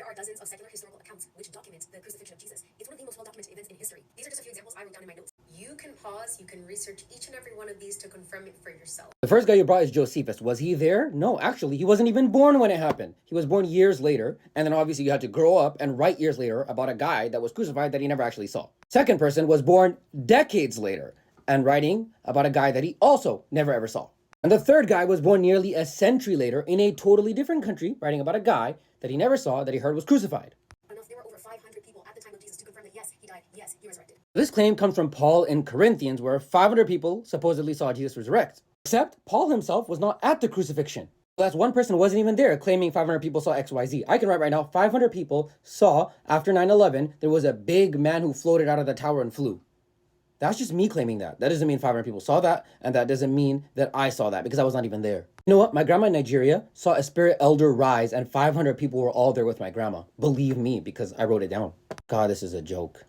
There are dozens of secular historical accounts which document the crucifixion of Jesus. It's one of the most well-documented events in history. These are just a few examples I wrote down in my notes. You can pause, you can research each and every one of these to confirm it for yourself. The first guy you brought is Josephus. Was he there? No, actually, he wasn't even born when it happened. He was born years later, and then obviously you had to grow up and write years later about a guy that was crucified that he never actually saw. Second person was born decades later and writing about a guy that he also never ever saw. And the third guy was born nearly a century later in a totally different country, writing about a guy that he never saw, that he heard was crucified. Enough, there were over 500 people at the time of Jesus to confirm that yes, he died, yes, he resurrected. This claim comes from Paul in Corinthians, where 500 people supposedly saw Jesus resurrect. Except Paul himself was not at the crucifixion. That's one person wasn't even there claiming 500 people saw XYZ. I can write right now, 500 people saw after 9/11, there was a big man who floated out of the tower and flew. That's just me claiming that. That doesn't mean 500 people saw that, and that doesn't mean that I saw that because I was not even there. You know what? My grandma in Nigeria saw a spirit elder rise and 500 people were all there with my grandma. Believe me, because I wrote it down. God, this is a joke.